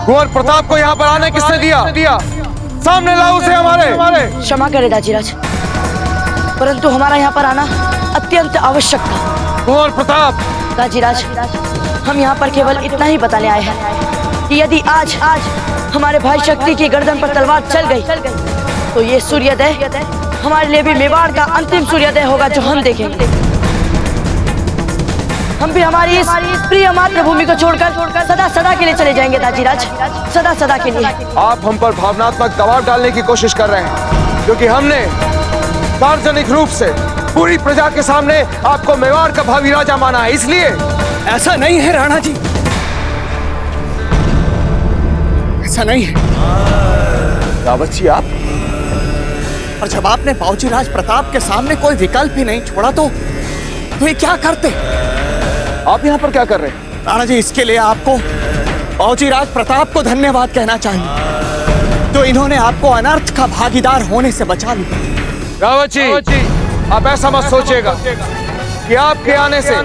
कुंवर प्रताप को यहाँ पर आने किसने दिया? सामने लाओ उसे हमारे। क्षमा करें दाजीराज, परंतु हमारा यहाँ पर आना अत्यंत आवश्यक था। कुंवर प्रताप। दाजीराज, हम यहाँ पर केवल इतना ही बताने आए हैं कि यदि आज हमारे भाई शक्ति की गर्दन पर तलवार चल गई तो ये सूर्योदय हमारे लिए भी मेवाड़ का अंतिम सूर्योदय होगा जो हम देखेंगे। हम भी हमारी इस प्रिय मातृभूमि को छोड़कर सदा सदा के लिए चले जाएंगे दाजीराज, सदा सदा के लिए। आप हम पर भावनात्मक दबाव डालने की कोशिश कर रहे हैं, क्योंकि हमने सार्वजनिक रूप से पूरी प्रजा के सामने आपको मेवाड़ का भावी राजा माना है, इसलिए। ऐसा नहीं है राणा जी, ऐसा नहीं है। रावत जी आप, और जब आपने बाबूजी राज प्रताप के सामने कोई विकल्प ही नहीं छोड़ा तो ये क्या करते? आप यहाँ पर क्या कर रहे हैं? राणा जी, इसके लिए आपको बाबूजी राज प्रताप को धन्यवाद कहना चाहिए, तो इन्होंने आपको अनर्थ का भागीदार होने से बचा लिया। रावत जी, आप ऐसा मत सोचिएगा कि आपके आने से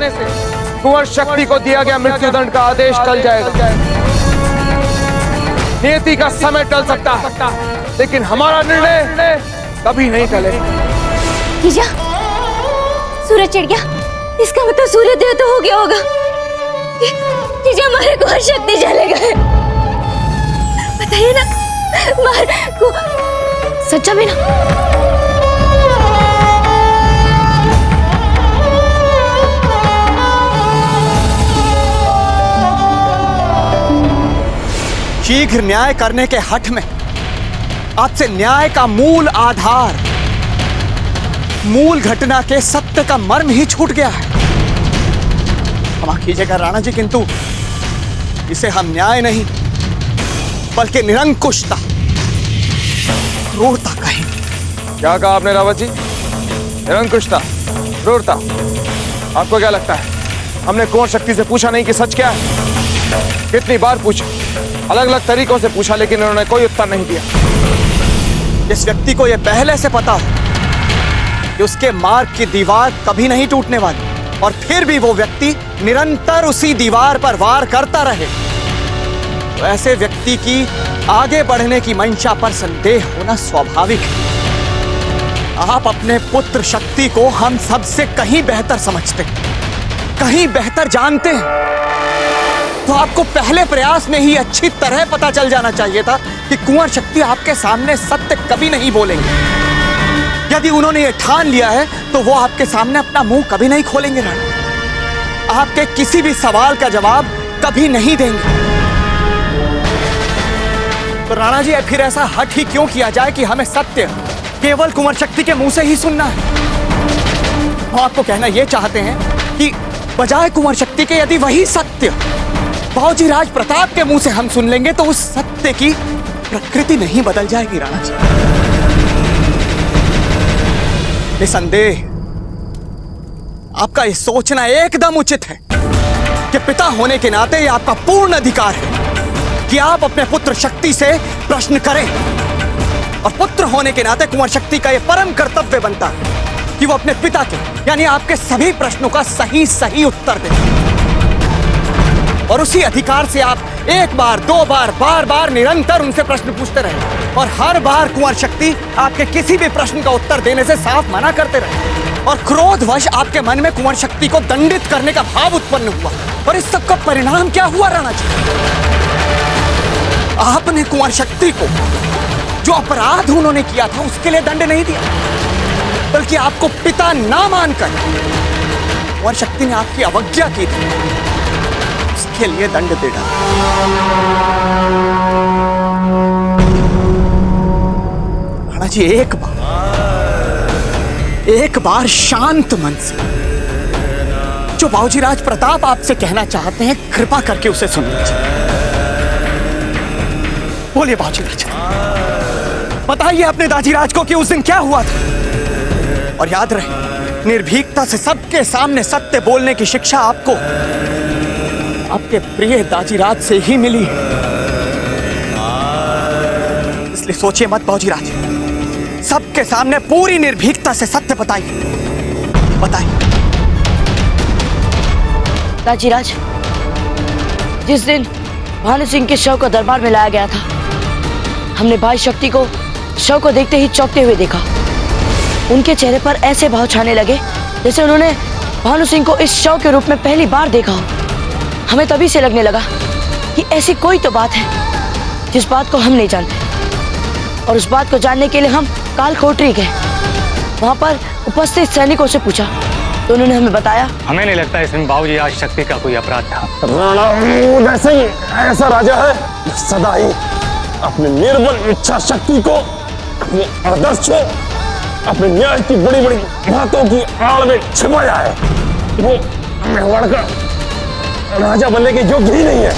कुंवर शक्ति को दिया गया मृत्युदंड का आदेश टल जाएगा। नियति का समय टल सकता है, लेकिन हमारा निर्णय कभी नहीं टलेगा। जीजा, सूरज चढ़ गया, इसका मतलब सूर्योदय तो हो गया होगा। जीजा, हमारे कुंवर शक्ति चले गए। बताइए ना, सच्चा में ना? शीघ्र न्याय करने के हठ में आपसे न्याय का मूल आधार, मूल घटना के सत्य का मर्म ही छूट गया है। क्षमा कीजिएगा राणा जी, किंतु इसे हम न्याय नहीं बल्कि निरंकुशता, क्रूरता कहेंगे। क्या कहा आपने रावत जी? निरंकुशता, क्रूरता? आपको क्या लगता है हमने कुंवर शक्ति से पूछा नहीं कि सच क्या है? कितनी बार पूछा, अलग अलग तरीकों से पूछा, लेकिन उन्होंने कोई उत्तर नहीं दिया। जिस व्यक्ति को यह पहले से पता हो कि उसके मार्ग की दीवार कभी नहीं टूटने वाली, और फिर भी वो व्यक्ति निरंतर उसी दीवार पर वार करता रहे, तो ऐसे व्यक्ति की आगे बढ़ने की मंशा पर संदेह होना स्वाभाविक है। आप अपने पुत्र शक्ति को हम सबसे कहीं बेहतर समझते हैं, कहीं बेहतर जानते हैं, तो आपको पहले प्रयास में ही अच्छी तरह पता चल जाना चाहिए था कि कुंवर शक्ति आपके सामने सत्य कभी नहीं बोलेंगे। यदि उन्होंने ये ठान लिया है तो वो आपके सामने अपना मुंह कभी नहीं खोलेंगे राणा, आपके किसी भी सवाल का जवाब कभी नहीं देंगे। तो राणा जी, फिर ऐसा हठ ही क्यों किया जाए कि हमें सत्य केवल कुंवर शक्ति के मुंह से ही सुनना है? वो आपको कहना ये चाहते हैं कि बजाय कुंवर शक्ति के यदि वही सत्य बाबूजी राज प्रताप के मुंह से हम सुन लेंगे तो उस सत्य की प्रकृति नहीं बदल जाएगी राणा जी। निसंदेह आपका ये सोचना एकदम उचित है कि पिता होने के नाते ये आपका पूर्ण अधिकार है कि आप अपने पुत्र शक्ति से प्रश्न करें, और पुत्र होने के नाते कुंवर शक्ति का यह परम कर्तव्य बनता है कि वो अपने पिता के यानी आपके सभी प्रश्नों का सही उत्तर दें। और उसी अधिकार से आप एक बार, दो बार, बार बार निरंतर उनसे प्रश्न पूछते रहे, और हर बार कुंवर शक्ति आपके किसी भी प्रश्न का उत्तर देने से साफ मना करते रहे, और क्रोधवश आपके मन में कुंवर शक्ति को दंडित करने का भाव उत्पन्न हुआ। और इस सब का परिणाम क्या हुआ राणा जी? आपने कुंवर शक्ति को जो अपराध उन्होंने किया था उसके लिए दंड नहीं दिया, बल्कि आपको पिता ना मानकर कुंवर शक्ति ने आपकी अवज्ञा की थी, उसके लिए दंड दे डाला। राणा जी, एक बार शांत मन से जो बाबूजी राज प्रताप आपसे कहना चाहते हैं, कृपा करके उसे सुन लीजिए। बोलिए बाबूजी राज, बताइए अपने दाजीराज को कि उस दिन क्या हुआ था। और याद रहे, निर्भीकता से सबके सामने सत्य बोलने की शिक्षा आपको आपके प्रिय दाजीराज से ही मिली, इसलिए सोचिए मत बाबूजी राज, सबके सामने पूरी निर्भीकता से सत्य बताइए। दाजीराज, जिस दिन भानु सिंह के शव को दरबार में लाया गया था। हमने भाई शक्ति को शव को देखते ही चौंकते हुए देखा। उनके चेहरे पर ऐसे भाव छाने लगे जैसे उन्होंने भानु सिंह को इस शव के रूप में पहली बार देखा हो। हमें तभी से लगने लगा कि ऐसी कोई तो बात है जिस बात को हम नहीं जानते, और उस बात को जानने के लिए हम काल कोठरी गए। वहां पर उपस्थित सैनिकों से पूछा तो उन्होंने हमें बताया। हमें नहीं लगता इसमें बाबूजी आज शक्ति का कोई अपराध था। राणा वैसे ही ऐसा राजा है जो सदा ही अपनी निर्बल इच्छा शक्ति को अपने आदर्श को अपने न्याय की बड़ी बड़ी बातों की आड़ में छिपाया है। वो मेवाड़ का राजा बनने के योग्य ही नहीं है।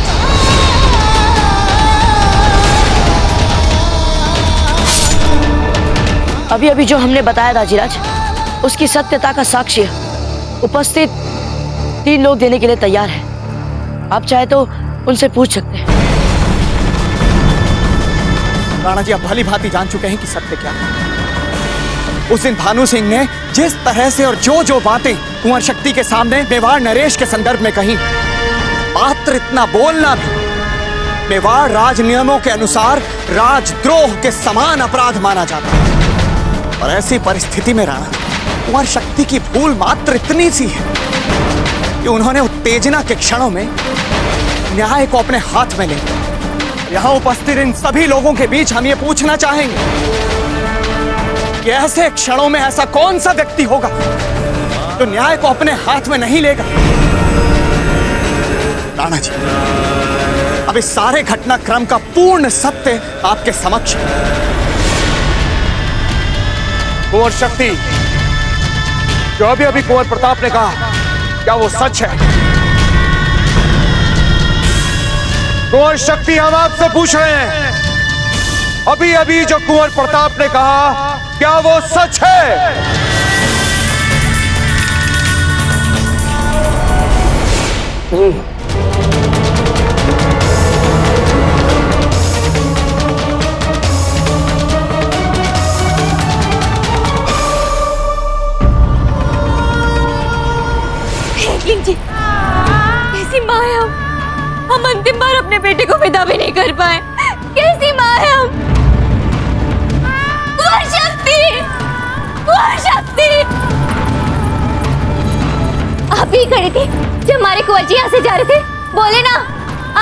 अभी अभी जो हमने बताया राजीराज, उसकी सत्यता का साक्ष्य उपस्थित 3 लोग देने के लिए तैयार हैं। आप चाहे तो उनसे पूछ सकते हैं। राणा जी, आप भली भांति जान चुके हैं कि सत्य क्या है। उस दिन भानु सिंह ने जिस तरह से और जो बातें कुंवर शक्ति के सामने मेवाड़ नरेश के संदर्भ में कही, मात्र इतना बोलना भी मेवाड़ राज नियमों के अनुसार राजद्रोह के समान अपराध माना जाता है। और ऐसी परिस्थिति में राणा, कुंवर शक्ति की भूल मात्र इतनी सी है कि उन्होंने उत्तेजना के क्षणों में न्याय को अपने हाथ में ले लिया। यहां उपस्थित इन सभी लोगों के बीच हम ये पूछना चाहेंगे कि ऐसे क्षणों में ऐसा कौन सा व्यक्ति होगा जो न्याय को अपने हाथ में नहीं लेगा। राणा जी, अब इस सारे घटनाक्रम का पूर्ण सत्य आपके समक्ष है। कुंवर शक्ति, जो अभी अभी कुंवर प्रताप ने कहा, क्या वो सच है? कुंवर शक्ति, हम आपसे पूछ रहे हैं, अभी अभी जो कुंवर प्रताप ने कहा, क्या वो सच है? जी, कैसी माँ है हम अंतिम बार अपने बेटे को विदा भी नहीं कर पाए। कैसी माँ है हम। कुंवर शक्ति, कुंवर शक्ति, आप ही खड़ी थी जब हमारे कुंवर जी यहाँ से जा रहे थे। बोले ना,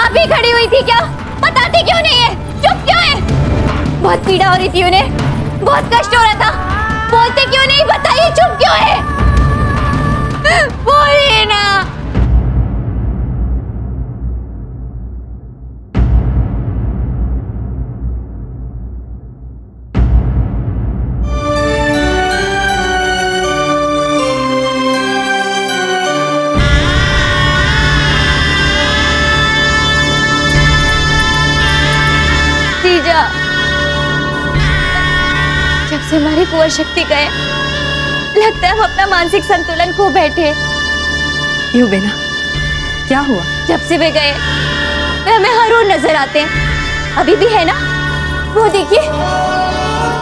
आप ही खड़ी हुई थी क्या? बताती क्यों नहीं है? चुप क्यों है? बहुत पीड़ा हो रही थी उन्हें, बहुत कष्ट हो रहा था। बोलते क्यों नहीं? बताइए, चुप क्यों है? बोलिए ना। जीजा, जब से हमारी कुंवर शक्ति गए, लगता है हम अपना मानसिक संतुलन खो बैठे। क्यों बेना, क्या हुआ? जब से वे गए, वे हमें हर रोज नजर आते हैं। अभी भी है ना, वो देखिए,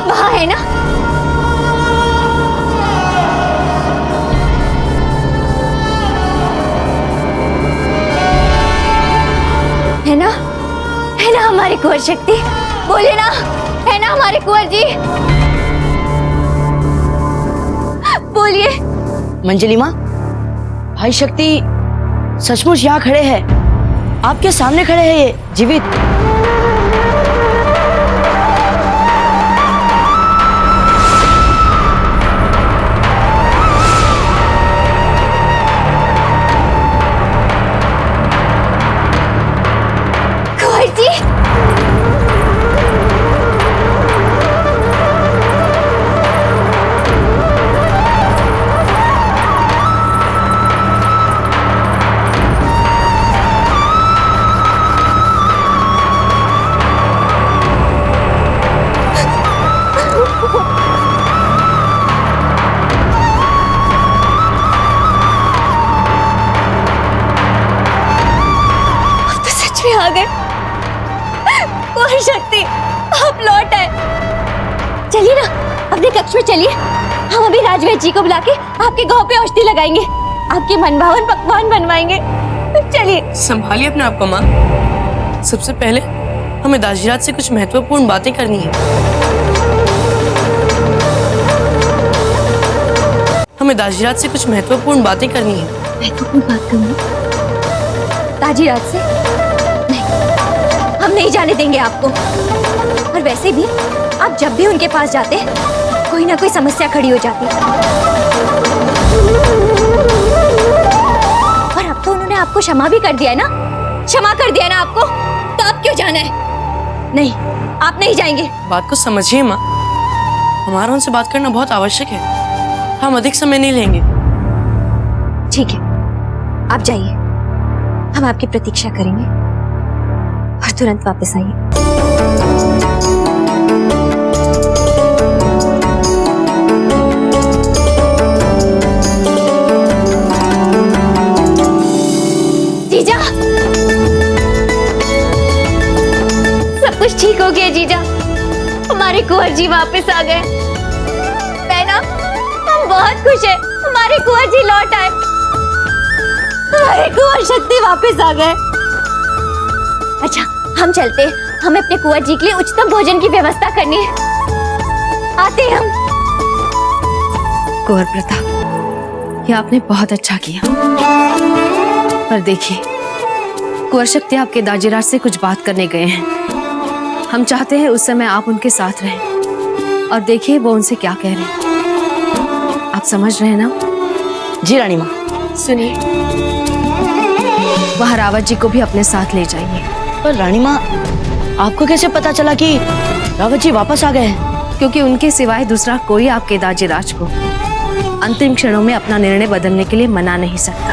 वहां है ना। है ना, है ना हमारी कुंवर शक्ति। बोले ना, है ना हमारे कुंवर जी। बोलिए। मंजली माँ, भाई शक्ति सचमुच यहाँ खड़े हैं, आपके सामने खड़े हैं, ये जीवित। कुंवर जी, आ गए। कुंवर शक्ति, आप लौट आए। चलिए ना, अपने कक्ष में चलिए। हम अभी राजवैद्य जी को बुला के आपके गांव पे औषधि लगाएंगे, आपके मनभावन पकवान बनवाएंगे। चलिए। संभालिए अपने आप को माँ। सबसे पहले हमें दाजीराज से कुछ महत्वपूर्ण बातें करनी है। हमें दाजीराज से कुछ महत्वपूर्ण बातें करनी है। महत्वपूर्ण बात करूँ ताजीराज से? नहीं, हम नहीं जाने देंगे आपको। और वैसे भी आप जब भी उनके पास जाते कोई ना कोई समस्या खड़ी हो जाती। और अब तो उन्होंने आपको क्षमा भी कर दिया है ना? क्षमा कर दिया है ना आपको? तो अब क्यों जाना है? नहीं, आप नहीं जाएंगे। बात को समझिए माँ, हमारा उनसे बात करना बहुत आवश्यक है। हम अधिक समय नहीं लेंगे। ठीक है, आप जाइए, हम आपकी प्रतीक्षा करेंगे और तुरंत वापस आइए। जीजा, सब कुछ ठीक हो गया जीजा। हमारे कुंवर जी वापस आ गए। मैना, हम बहुत खुश हैं। हमारे कुंवर जी लौट आए। हमारे कुंवर शक्ति वापस आ गए। अच्छा, हम चलते। हमें अपने कुंवर जी के लिए उच्चतम भोजन की व्यवस्था करनी है। आते हैं हम। कुंवर प्रताप, ये आपने बहुत अच्छा किया। पर देखिए, कुंवर शक्ति आपके दाजीराज से कुछ बात करने गए हैं। हम चाहते हैं उस समय आप उनके साथ रहें और देखिए वो उनसे क्या कह रहे हैं। आप समझ रहे हैं ना? जी रानी माँ। सुनिए, वहाँ रावत जी को भी अपने साथ ले जाइए। पर रानी माँ, आपको कैसे पता चला कि रावत जी वापस आ गए हैं? क्योंकि उनके सिवाय दूसरा कोई आपके दाजीराज को अंतिम क्षणों में अपना निर्णय बदलने के लिए मना नहीं सकता।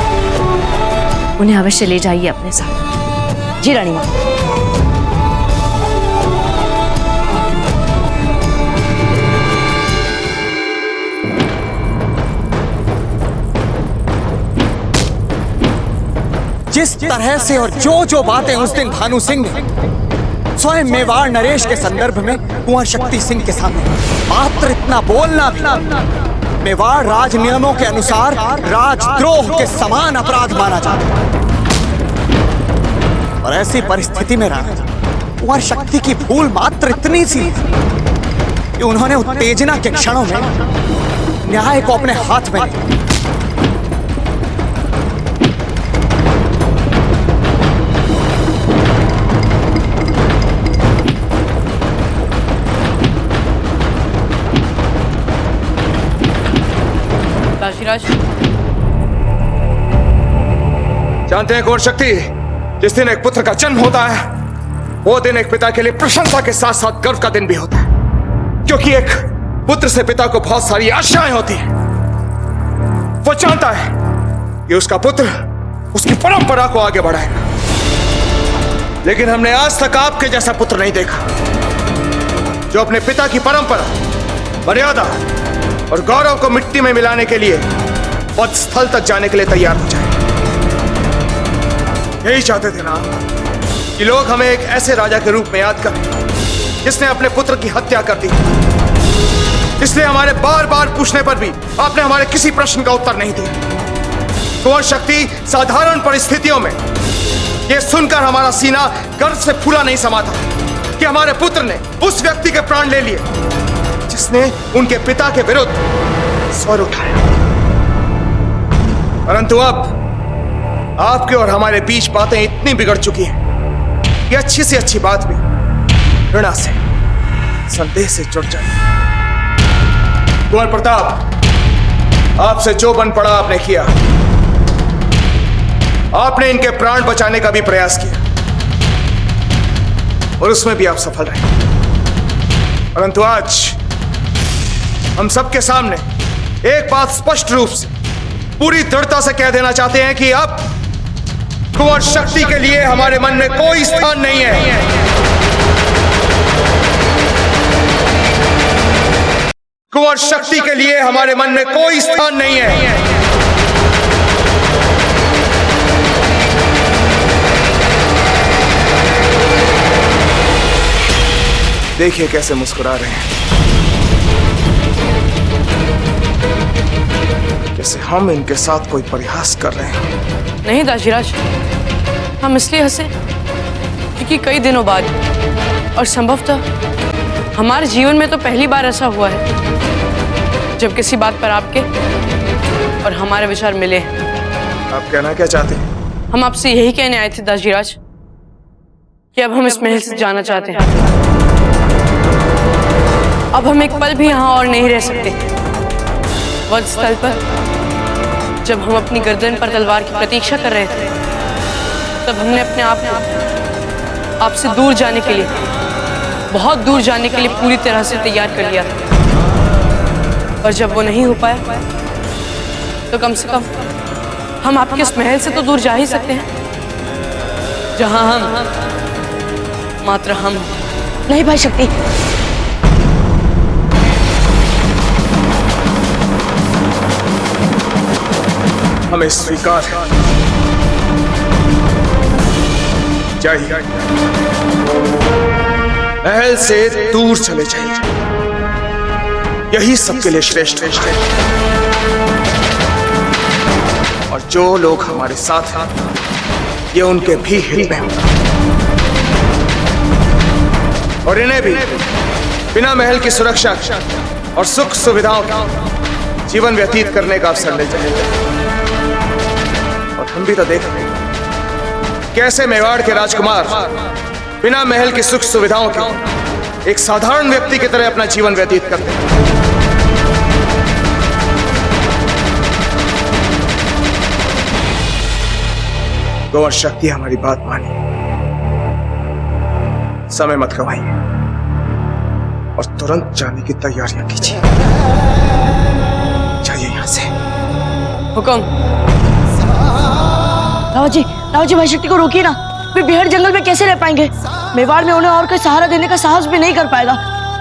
उन्हें अवश्य ले जाइए अपने साथ। जी रानी माँ। जिस तरह से और जो बातें उस दिन भानु सिंह ने स्वयं मेवाड़ नरेश के संदर्भ में कुंवर शक्ति सिंह के सामने मात्र इतना बोलना भी मेवाड़ राज नियमों के अनुसार राजद्रोह के समान अपराध माना जाता है। और ऐसी परिस्थिति में कुंवर शक्ति की भूल मात्र इतनी सी कि उन्होंने उत्तेजना के क्षणों में न्याय को अपने हाथ में लिया। दाजीराज, जानते हैं कुंवर शक्ति, जिस दिन एक पुत्र का जन्म होता है वो दिन एक पिता के लिए प्रशंसा के साथ साथ गर्व का दिन भी होता है। क्योंकि एक पुत्र से पिता को बहुत सारी आशाएं होती हैं। वो चाहता है कि उसका पुत्र उसकी परंपरा को आगे बढ़ाएगा। लेकिन हमने आज तक आपके जैसा पुत्र नहीं देखा जो अपने पिता की परंपरा, मर्यादा और गौरव को मिट्टी में मिलाने के लिए वध स्थल तक जाने के लिए तैयार हो जाए। यही चाहते थे ना कि लोग हमें एक ऐसे राजा के रूप में याद करें जिसने अपने पुत्र की हत्या कर दी। इसलिए हमारे बार बार पूछने पर भी आपने हमारे किसी प्रश्न का उत्तर नहीं दिया। कुंवर शक्ति, साधारण परिस्थितियों में यह सुनकर हमारा सीना गर्व से फूला नहीं समा था कि हमारे पुत्र ने उस व्यक्ति के प्राण ले लिए जिसने उनके पिता के विरुद्ध स्वर उठाया। परंतु अब आपके और हमारे बीच बातें इतनी बिगड़ चुकी हैं कि अच्छी से अच्छी बात भी घृणा से, संदेह से जुड़ जाए। कुंवर प्रताप, आपसे जो बन पड़ा आपने किया। आपने इनके प्राण बचाने का भी प्रयास किया और उसमें भी आप सफल रहे। परंतु आज हम सबके सामने एक बात स्पष्ट रूप से पूरी दृढ़ता से कह देना चाहते हैं कि अब कुंवर शक्ति के लिए हमारे मन में कोई स्थान नहीं है। कुंवर शक्ति के लिए हमारे मन में कोई स्थान नहीं है। देखिए कैसे मुस्कुरा रहे हैं, जैसे हम इनके साथ कोई परिहास कर रहे हैं। नहीं दाजीराज, हम इसलिए हंसे क्योंकि कई दिनों बाद और संभवतः हमारे जीवन में तो पहली बार ऐसा हुआ है जब किसी बात पर आपके और हमारे विचार मिले। आप कहना क्या चाहते हैं? हम आपसे यही कहने आए थे दाजीराज कि अब हम इस महल से जाना चाहते हैं। अब हम एक पल भी यहाँ और नहीं रह सकते। वध स्थल पर जब हम अपनी गर्दन पर तलवार की प्रतीक्षा कर रहे थे तब हमने अपने आप को आपसे दूर जाने के लिए, बहुत दूर जाने के लिए पूरी तरह से तैयार कर लिया था। और जब वो नहीं हो पाया तो कम से कम हम आपके इस महल से तो दूर जा ही सकते हैं जहां हम, मात्र हम। नहीं भाई शक्ति, हमें स्वीकार है। जाइए, महल से दूर चले जाइए, यही सबके लिए श्रेष्ठ है। और जो लोग हमारे साथ हैं ये उनके भी हित में होगा और इन्हें भी बिना महल की सुरक्षा और सुख सुविधाओं का जीवन व्यतीत करने का अवसर मिल जाएगा। और हम भी तो देख रहे हैं कैसे मेवाड़ के राजकुमार बिना महल की सुख सुविधाओं के एक साधारण व्यक्ति की तरह अपना जीवन व्यतीत करते हैं। कुंवर शक्ति, हमारी बात मानिए, समय मत गवाइए और तुरंत जाने की तैयारियां कीजिए। जाइए यहां से। हुक्म। राव जी भाई शक्ति को रोकिए ना, वे बेहद जंगल में कैसे रह पाएंगे? मेवाड़ में उन्हें और कोई सहारा देने का साहस भी नहीं कर पाएगा।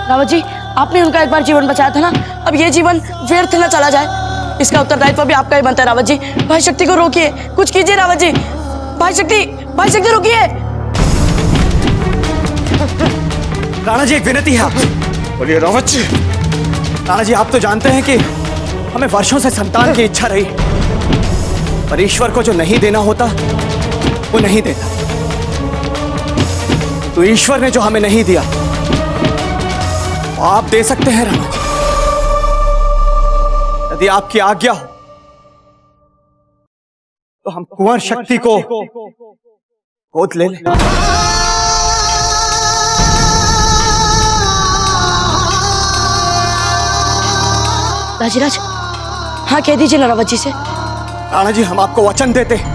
राव जी, आपने उनका एक बार जीवन बचाया था ना, अब ये जीवन व्यर्थ न चला जाए, इसका उत्तरदायित्व भी आपका ही बनता है। रावत जी, भाई शक्ति को रोकिए, कुछ कीजिए रावत जी। भाई शक्ति रोकिए। राणा जी, एक विनती है आपसे। बोलिए रावत जी। राणा जी, आप तो जानते हैं कि हमें वर्षों से संतान की इच्छा रही, पर ईश्वर को जो नहीं देना होता वो नहीं देता। तो ईश्वर ने जो हमें नहीं दिया वो आप दे सकते हैं राणा जी, यदि आपकी आज्ञा हो तो हम कुंवर शक्ति को गोद ले लें। दाजीराज, हाँ कह दीजिए ना रावत जी से। राणा जी, हम आपको वचन देते हैं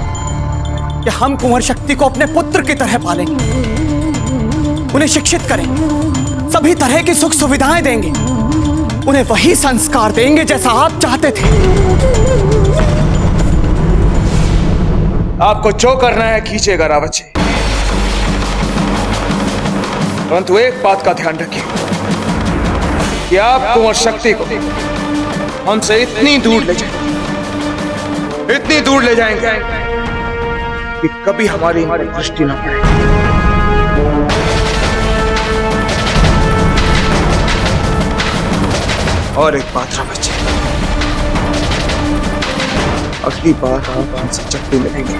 कि हम कुंवर शक्ति को अपने पुत्र की तरह पालेंगे, उन्हें शिक्षित करेंगे, सभी तरह की सुख सुविधाएं देंगे, उन्हें वही संस्कार देंगे जैसा आप चाहते थे। आपको जो करना है कीजिएगा रावत जी, परंतु एक बात का ध्यान रखिए कि आप कुंवर शक्ति को हमसे इतनी दूर ले जाएंगे कि कभी हमारी दृष्टि न पड़े। और एक बात रावत जी, अगली बार आप हमसे जब भी मिलेंगे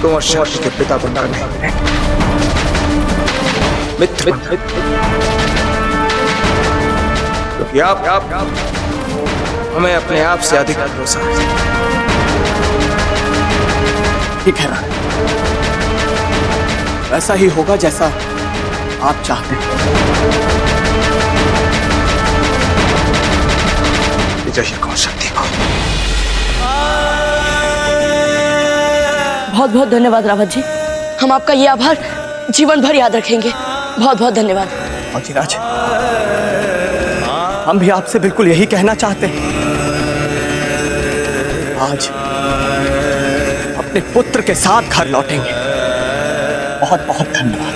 कुंवर शक्ति के पिता बनकर नहीं मिलेंगे, मित्र। क्योंकि आप हमें अपने आप से अधिक भरोसा है। ठीक है राणा, वैसा ही होगा जैसा आप चाहते हैं। जाइए कुंवर शक्ति को। बहुत बहुत धन्यवाद रावत जी, हम आपका ये आभार जीवन भर याद रखेंगे। बहुत बहुत धन्यवाद। दाजीराज, हम भी आपसे बिल्कुल यही कहना चाहते हैं। आज अपने पुत्र के साथ घर लौटेंगे। बहुत बहुत धन्यवाद।